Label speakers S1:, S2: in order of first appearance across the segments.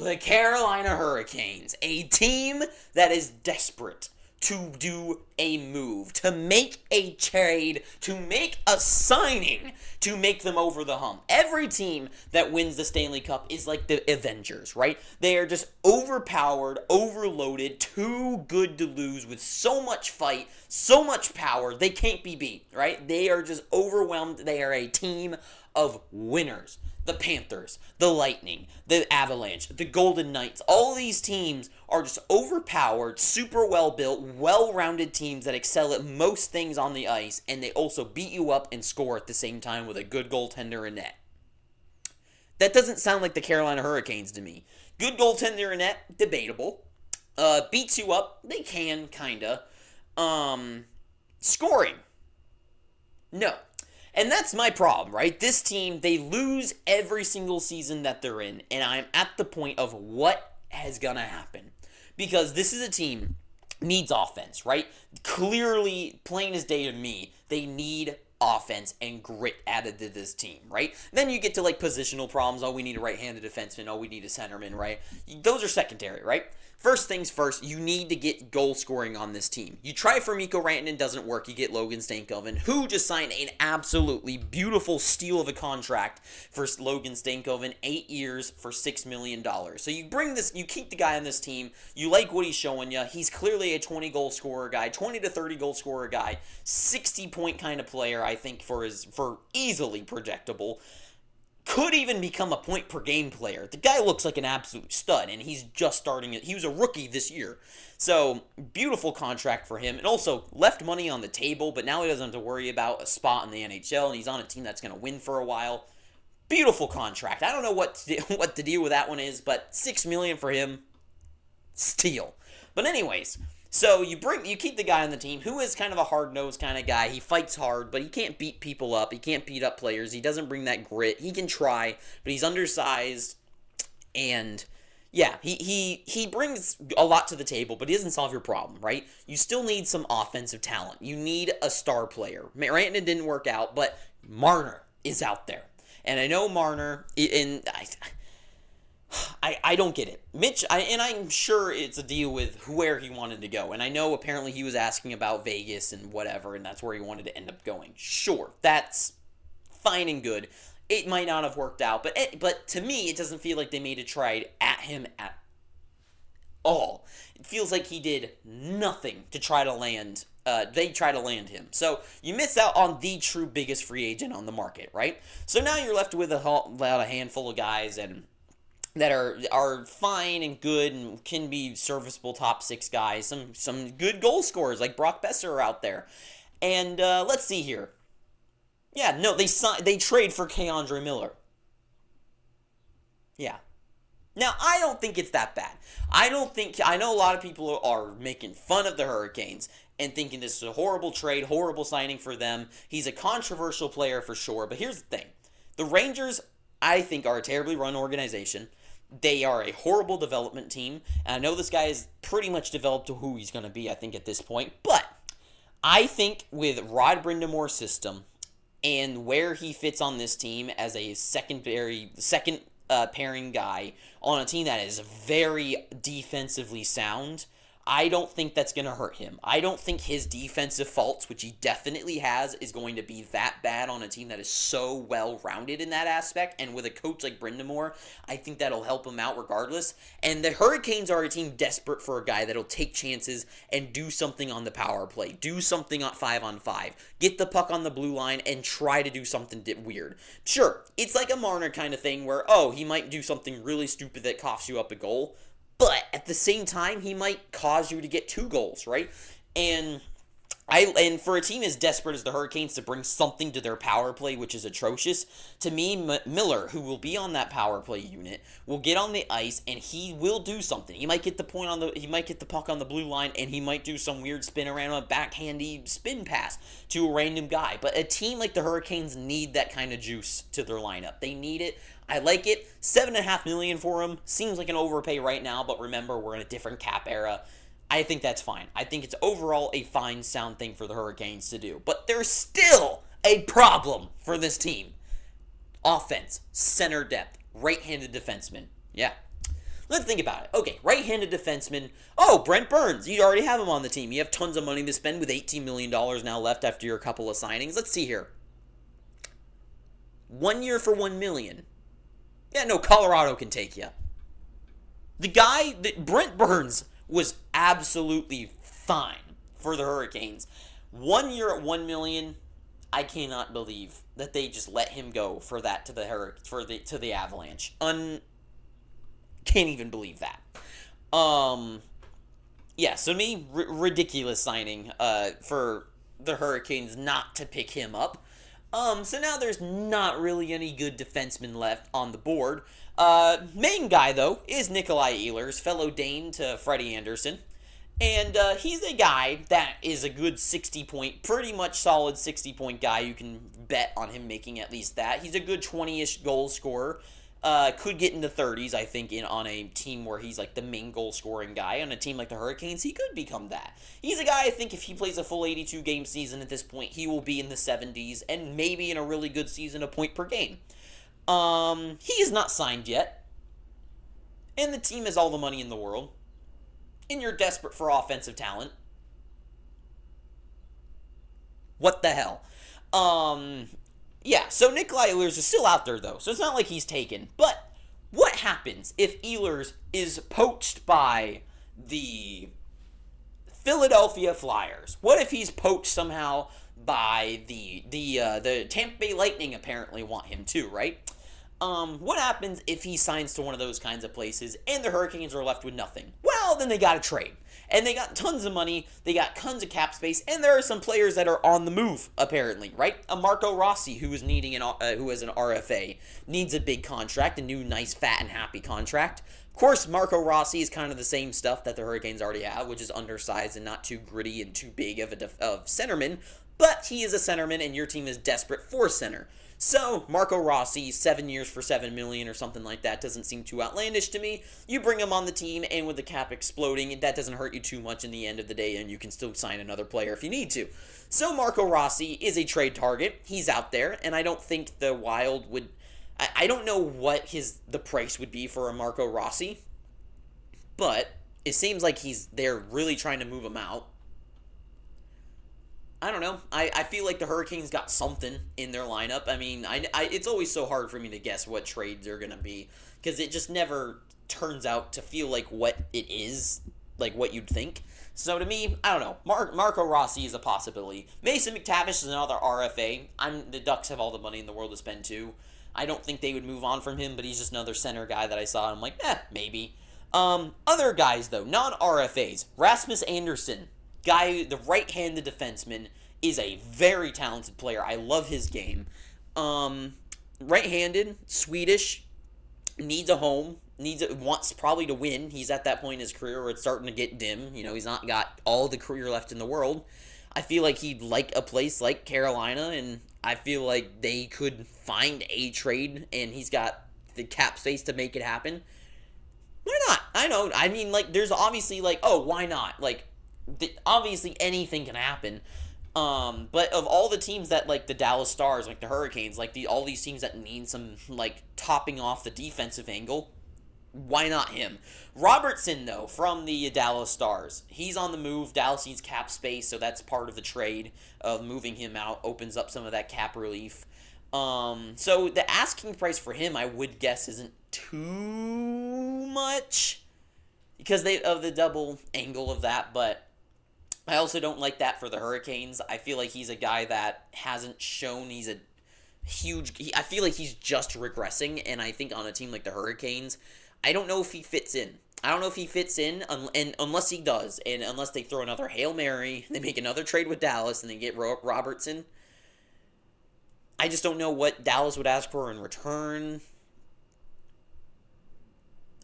S1: the Carolina Hurricanes, a team that is desperate to do a move, to make a trade, to make a signing, to make them over the hump. Every team that wins the Stanley Cup is like the Avengers, right? They are just overpowered, overloaded, too good to lose, with so much fight, so much power, they can't be beat, right? They are just overwhelmed. They are a team of winners. The Panthers, the Lightning, the Avalanche, the Golden Knights, all these teams are just overpowered, super well-built, well-rounded teams that excel at most things on the ice, and they also beat you up and score at the same time with a good goaltender in net. That doesn't sound like the Carolina Hurricanes to me. Good goaltender in net, debatable. Beats you up, they can, kinda. Scoring, no. And that's my problem, right? This team, they lose every single season that they're in, and I'm at the point of what is going to happen. Because this is a team needs offense, right? Clearly, plain as day to me, they need offense and grit added to this team, right? Then you get to like positional problems. Oh, we need a right-handed defenseman. Oh, we need a centerman, right? Those are secondary, right? First things first, you need to get goal scoring on this team. You try for Mikko Rantanen, doesn't work. You get Logan Stankoven, who just signed an absolutely beautiful steal of a contract for Logan Stankoven, 8 years for $6 million. So you keep the guy on this team. You like what he's showing you. He's clearly a 20-goal scorer guy, 20 to 30-goal scorer guy, 60-point kind of player, I think, for easily projectable. Could even become a point-per-game player. The guy looks like an absolute stud, and he's just starting it. He was a rookie this year. So, beautiful contract for him. And also, left money on the table, but now he doesn't have to worry about a spot in the NHL, and he's on a team that's going to win for a while. Beautiful contract. I don't know what the deal with that one is, but $6 million for him, steal. But anyways, so you keep the guy on the team who is kind of a hard-nosed kind of guy. He fights hard, but he can't beat people up. He can't beat up players. He doesn't bring that grit. He can try, but he's undersized. And yeah, he brings a lot to the table, but he doesn't solve your problem, right? You still need some offensive talent. You need a star player. Rantanen didn't work out, but Marner is out there. And I know Marner, and I don't get it. Mitch, and I'm sure it's a deal with where he wanted to go. And I know apparently he was asking about Vegas and whatever, and that's where he wanted to end up going. Sure, that's fine and good. It might not have worked out, but to me, it doesn't feel like they made a trade at him at all. It feels like he did nothing to try to land. They try to land him. So you miss out on the true biggest free agent on the market, right? So now you're left with a handful of guys that are fine and good and can be serviceable top six guys. Some good goal scorers like Brock Besser are out there. And let's see here. Yeah, no, they trade for K'Andre Miller. Yeah. Now, I don't think it's that bad. I know a lot of people are making fun of the Hurricanes and thinking this is a horrible trade, horrible signing for them. He's a controversial player for sure, but here's the thing. The Rangers, I think, are a terribly run organization. They are a horrible development team, and I know this guy is pretty much developed to who he's going to be, I think, at this point, but I think with Rod Brindamore's system and where he fits on this team as a second pairing guy on a team that is very defensively sound, I don't think that's going to hurt him. I don't think his defensive faults, which he definitely has, is going to be that bad on a team that is so well-rounded in that aspect. And with a coach like Brindamore, I think that'll help him out regardless. And the Hurricanes are a team desperate for a guy that'll take chances and do something on the power play. Do something on 5-on-5. Get the puck on the blue line and try to do something weird. Sure, it's like a Marner kind of thing where, he might do something really stupid that coughs you up a goal. But at the same time, he might cause you to get 2 goals, right? And for a team as desperate as the Hurricanes to bring something to their power play, which is atrocious, to me, Miller, who will be on that power play unit, will get on the ice and he will do something. He might get the puck on the blue line, and he might do some weird spin around a backhandy spin pass to a random guy. But a team like the Hurricanes need that kind of juice to their lineup. They need it. I like it. $7.5 million for him seems like an overpay right now, but remember, we're in a different cap era. I think that's fine. I think it's overall a fine, sound thing for the Hurricanes to do. But there's still a problem for this team. Offense, center depth, right-handed defenseman. Yeah. Let's think about it. Okay, right-handed defenseman. Oh, Brent Burns. You already have him on the team. You have tons of money to spend with $18 million now left after your couple of signings. Let's see here. 1 year for $1 million. Yeah, no, Colorado can take you. Brent Burns was absolutely fine for the Hurricanes. 1 year at $1 million. I cannot believe that they just let him go for that to the Avalanche. Can't even believe that. Yeah, so to me, ridiculous signing for the Hurricanes not to pick him up. So now there's not really any good defensemen left on the board. Main guy, though, is Nikolai Ehlers, fellow Dane to Freddie Anderson. And he's a guy that is a good 60-point, pretty much solid 60-point guy. You can bet on him making at least that. He's a good 20-ish goal scorer. Could get into 30s, I think, on a team where he's like the main goal-scoring guy. On a team like the Hurricanes, he could become that. He's a guy, I think, if he plays a full 82-game season at this point, he will be in the 70s, and maybe in a really good season, a point per game. He is not signed yet, and the team has all the money in the world, and you're desperate for offensive talent. What the hell? Yeah, so Nikolai Ehlers is still out there, though, so it's not like he's taken. But what happens if Ehlers is poached by the Philadelphia Flyers? What if he's poached somehow by the Tampa Bay Lightning? Apparently want him too, right? What happens if he signs to one of those kinds of places and the Hurricanes are left with nothing? Well, then they got to trade. And they got tons of money, they got tons of cap space, and there are some players that are on the move, apparently, right? A Marco Rossi, who is who has an RFA, needs a big contract, a new, nice, fat, and happy contract. Of course, Marco Rossi is kind of the same stuff that the Hurricanes already have, which is undersized and not too gritty and too big of centerman, but he is a centerman, and your team is desperate for center. So, Marco Rossi, 7 years for $7 million or something like that doesn't seem too outlandish to me. You bring him on the team, and with the cap exploding, that doesn't hurt you too much in the end of the day, and you can still sign another player if you need to. So, Marco Rossi is a trade target. He's out there, and I don't think the Wild would... I don't know what the price would be for a Marco Rossi, but it seems like they're really trying to move him out. I don't know. I feel like the Hurricanes got something in their lineup. I mean, it's always so hard for me to guess what trades are going to be because it just never turns out to feel like what it is, like what you'd think. So to me, I don't know. Marco Rossi is a possibility. Mason McTavish is another RFA. The Ducks have all the money in the world to spend too. I don't think they would move on from him, but he's just another center guy that I saw. And I'm like, maybe. Other guys, though, non-RFAs. Rasmus Andersson. The right-handed defenseman, is a very talented player. I love his game. Right-handed, Swedish, needs a home, wants probably to win. He's at that point in his career where it's starting to get dim. He's not got all the career left in the world. I feel like he'd like a place like Carolina, and I feel like they could find a trade, and he's got the cap space to make it happen. Why not? I know. I mean, there's obviously, why not? Obviously anything can happen, but of all the teams that the Dallas Stars, the Hurricanes, all these teams that need some topping off the defensive angle, why not him? Robertson, though, from the Dallas Stars, he's on the move. Dallas needs cap space, so that's part of the trade of moving him out, opens up some of that cap relief. So the asking price for him, I would guess, isn't too much because of the double angle of that, but I also don't like that for the Hurricanes. I feel like he's a guy that hasn't shown he's a huge... I feel like he's just regressing, and I think on a team like the Hurricanes, I don't know if he fits in. I don't know if he fits in, and unless he does, and unless they throw another Hail Mary, they make another trade with Dallas, and they get Robertson. I just don't know what Dallas would ask for in return.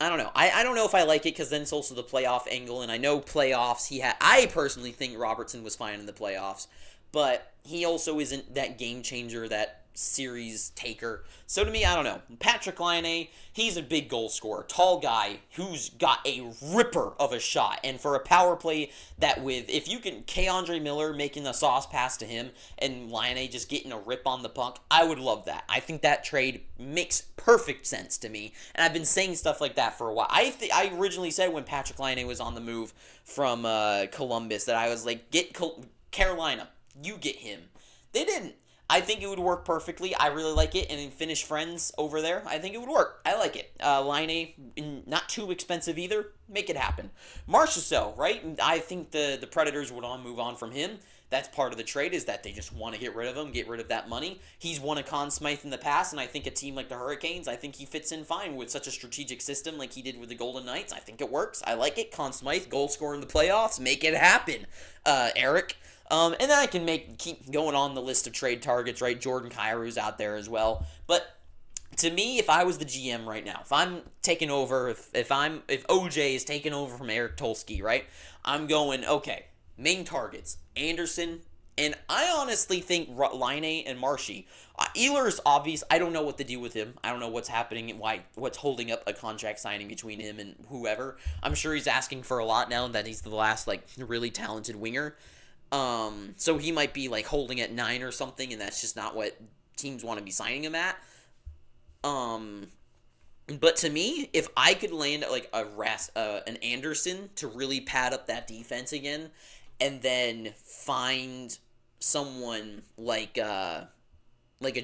S1: I don't know. I don't know if I like it because then it's also the playoff angle, and I know playoffs I personally think Robertson was fine in the playoffs, but he also isn't that game changer that series taker. So to me, I don't know. Patrick Laine, he's a big goal scorer, tall guy who's got a ripper of a shot. And for a power play that if you can, K-Andre Miller making the sauce pass to him and Laine just getting a rip on the puck, I would love that. I think that trade makes perfect sense to me. And I've been saying stuff like that for a while. I originally said when Patrick Laine was on the move from Columbus that I was like, get Carolina, you get him. They didn't. I think it would work perfectly. I really like it. And in Finnish friends over there, I think it would work. I like it. Laine, not too expensive either. Make it happen. Marchessault, right? I think the Predators would move on from him. That's part of the trade, is that they just want to get rid of him, get rid of that money. He's won a Conn Smythe in the past, and I think a team like the Hurricanes, I think he fits in fine with such a strategic system like he did with the Golden Knights. I think it works. I like it. Conn Smythe, goal scorer in the playoffs. Make it happen, Eric. And then I can keep going on the list of trade targets, right? Jordan Kyrou's out there as well. But to me, if I was the GM right now, if I'm taking over, if OJ is taking over from Eric Tulsky, right? I'm going, okay, main targets, Anderson, and I honestly think Laine and Marshy. Ehlers is obvious. I don't know what to do with him. I don't know what's happening and what's holding up a contract signing between him and whoever. I'm sure he's asking for a lot now that he's the last really talented winger. So he might be holding at 9 or something, and that's just not what teams want to be signing him at. But to me, if I could land an Anderson to really pad up that defense again, and then find someone like a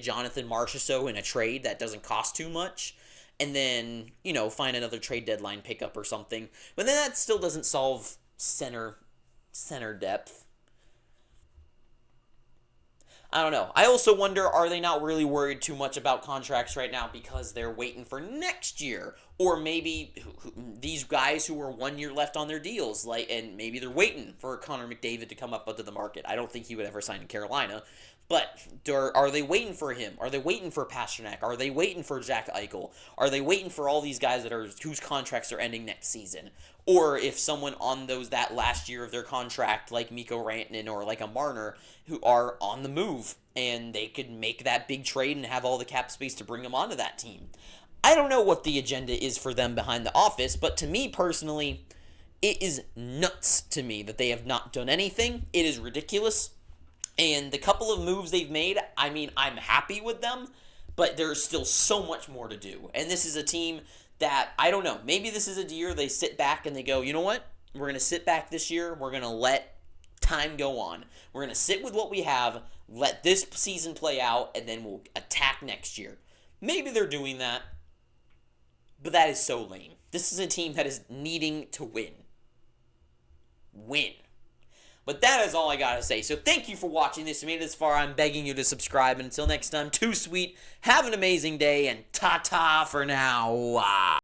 S1: Jonathan Marchessault in a trade that doesn't cost too much, and then find another trade deadline pickup or something, but then that still doesn't solve center depth. I don't know. I also wonder, are they not really worried too much about contracts right now because they're waiting for next year? Or maybe these guys who are 1 year left on their deals, and maybe they're waiting for Connor McDavid to come up onto the market. I don't think he would ever sign in Carolina. But are they waiting for him? Are they waiting for Pasternak? Are they waiting for Jack Eichel? Are they waiting for all these guys whose contracts are ending next season? Or if someone on that last year of their contract, like Mikko Rantanen or like a Marner, who are on the move, and they could make that big trade and have all the cap space to bring them onto that team. I don't know what the agenda is for them behind the office, but to me personally, it is nuts to me that they have not done anything. It is ridiculous. And the couple of moves they've made, I mean, I'm happy with them, but there's still so much more to do. And this is a team that, I don't know, maybe this is a year they sit back and they go, you know what? We're going to sit back this year. We're going to let time go on. We're going to sit with what we have, let this season play out, and then we'll attack next year. Maybe they're doing that, but that is so lame. This is a team that is needing to win. But that is all I gotta say. So thank you for watching this. If you made it this far, I'm begging you to subscribe. And until next time, too sweet. Have an amazing day, and ta-ta for now.